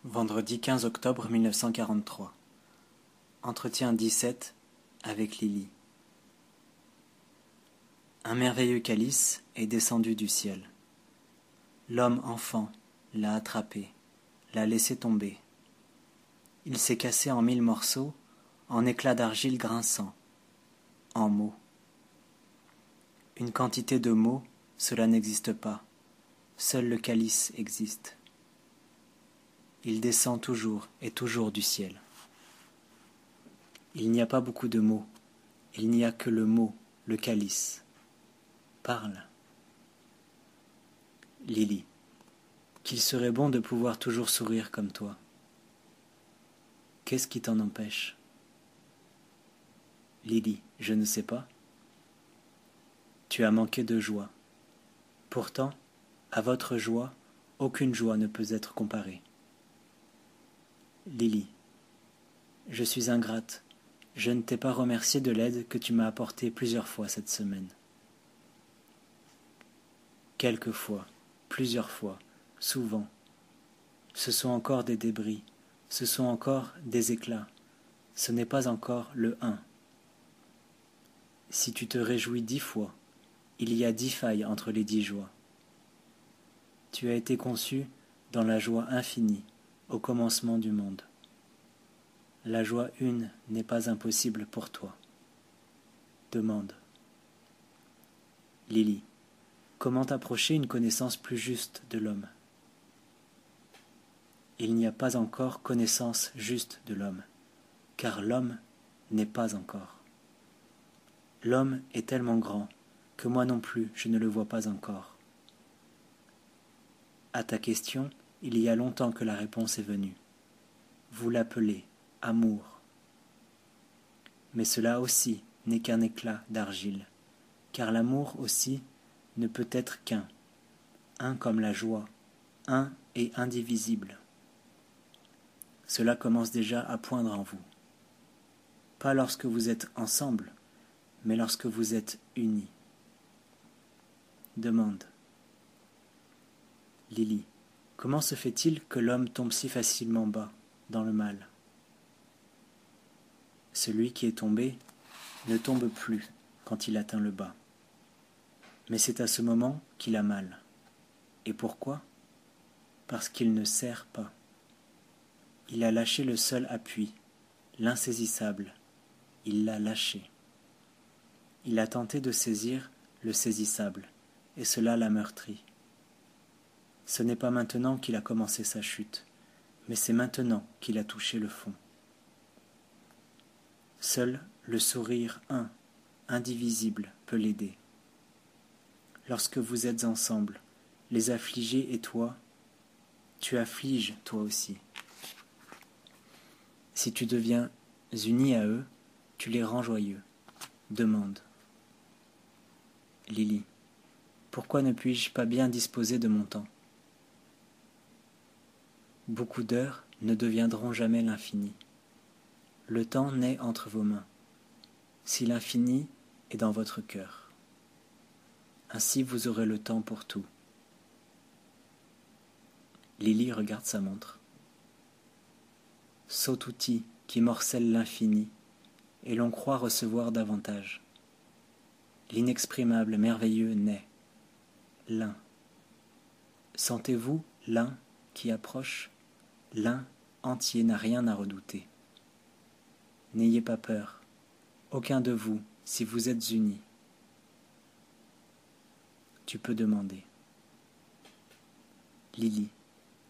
Vendredi 15 octobre 1943. Entretien 17 avec Lily. Un merveilleux calice est descendu du ciel. L'homme enfant l'a attrapé, l'a laissé tomber. Il s'est cassé en 1000 morceaux, en éclats d'argile grinçants, en mots. Une quantité de mots, cela n'existe pas. Seul le calice existe. Il descend toujours et toujours du ciel. Il n'y a pas beaucoup de mots. Il n'y a que le mot, le calice. Parle. Lily. Qu'il serait bon de pouvoir toujours sourire comme toi. Qu'est-ce qui t'en empêche? Lily. Je ne sais pas. Tu as manqué de joie. Pourtant, à votre joie, aucune joie ne peut être comparée. Lily. Je suis ingrate. Je ne t'ai pas remercié de l'aide que tu m'as apportée plusieurs fois cette semaine. Quelques fois, plusieurs fois, souvent. Ce sont encore des débris, ce sont encore des éclats. Ce n'est pas encore le 1. Si tu te réjouis 10 fois, il y a 10 failles entre les 10 joies. Tu as été conçu dans la joie infinie, au commencement du monde. La joie une n'est pas impossible pour toi. Demande. Lily. Comment approcher une connaissance plus juste de l'homme? Il n'y a pas encore connaissance juste de l'homme, car l'homme n'est pas encore. L'homme est tellement grand que moi non plus je ne le vois pas encore. À ta question, il y a longtemps que la réponse est venue. Vous l'appelez amour. Mais cela aussi n'est qu'un éclat d'argile, car l'amour aussi ne peut être qu'un, un comme la joie, un et indivisible. Cela commence déjà à poindre en vous. Pas lorsque vous êtes ensemble, mais lorsque vous êtes unis. Demande. Lily. Comment se fait-il que l'homme tombe si facilement bas, dans le mal? Celui qui est tombé ne tombe plus quand il atteint le bas. Mais c'est à ce moment qu'il a mal. Et pourquoi? Parce qu'il ne sert pas. Il a lâché le seul appui, l'insaisissable. Il l'a lâché. Il a tenté de saisir le saisissable, et cela l'a meurtri. Ce n'est pas maintenant qu'il a commencé sa chute, mais c'est maintenant qu'il a touché le fond. Seul le sourire indivisible, peut l'aider. Lorsque vous êtes ensemble, les affligés et toi, tu affliges toi aussi. Si tu deviens uni à eux, tu les rends joyeux. Demande. Lily. Pourquoi ne puis-je pas bien disposer de mon temps? Beaucoup d'heures ne deviendront jamais l'infini. Le temps naît entre vos mains, si l'infini est dans votre cœur. Ainsi vous aurez le temps pour tout. Lily regarde sa montre. Sot outil qui morcelle l'infini, et l'on croit recevoir davantage. L'inexprimable merveilleux naît, l'un. Sentez-vous l'un qui approche? L'un entier n'a rien à redouter. N'ayez pas peur, aucun de vous, si vous êtes unis. Tu peux demander. Lily.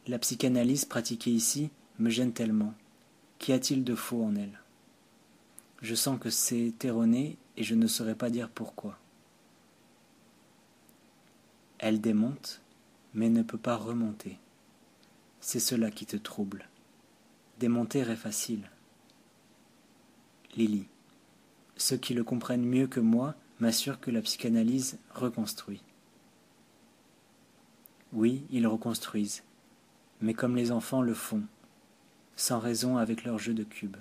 La psychanalyse pratiquée ici me gêne tellement. Qu'y a-t-il de faux en elle? Je sens que c'est erroné et je ne saurais pas dire pourquoi. Elle démonte, mais ne peut pas remonter. C'est cela qui te trouble. Démonter est facile. Lily. Ceux qui le comprennent mieux que moi m'assurent que la psychanalyse reconstruit. Oui, ils reconstruisent, mais comme les enfants le font, sans raison avec leur jeu de cubes.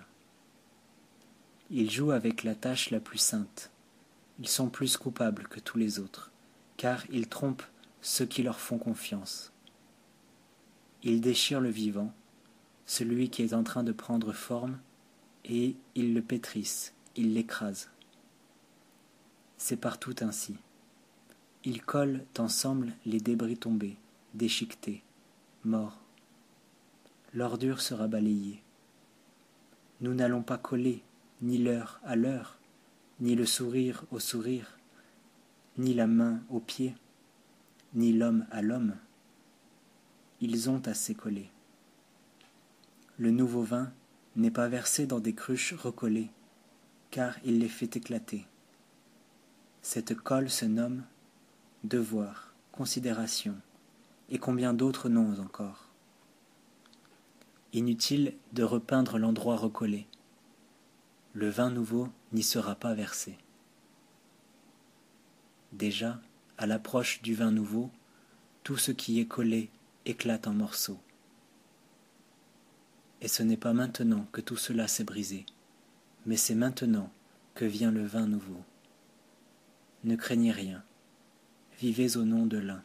Ils jouent avec la tâche la plus sainte. Ils sont plus coupables que tous les autres, car ils trompent ceux qui leur font confiance. Ils déchirent le vivant, celui qui est en train de prendre forme, et ils le pétrissent, ils l'écrasent. C'est partout ainsi. Ils collent ensemble les débris tombés, déchiquetés, morts. L'ordure sera balayée. Nous n'allons pas coller ni l'heure à l'heure, ni le sourire au sourire, ni la main au pied, ni l'homme à l'homme. Ils ont assez collé. Le nouveau vin n'est pas versé dans des cruches recollées, car il les fait éclater. Cette colle se nomme devoir, considération, et combien d'autres noms encore. Inutile de repeindre l'endroit recollé. Le vin nouveau n'y sera pas versé. Déjà, à l'approche du vin nouveau, tout ce qui est collé éclate en morceaux. Et ce n'est pas maintenant que tout cela s'est brisé, mais c'est maintenant que vient le vin nouveau. Ne craignez rien, vivez au nom de l'un.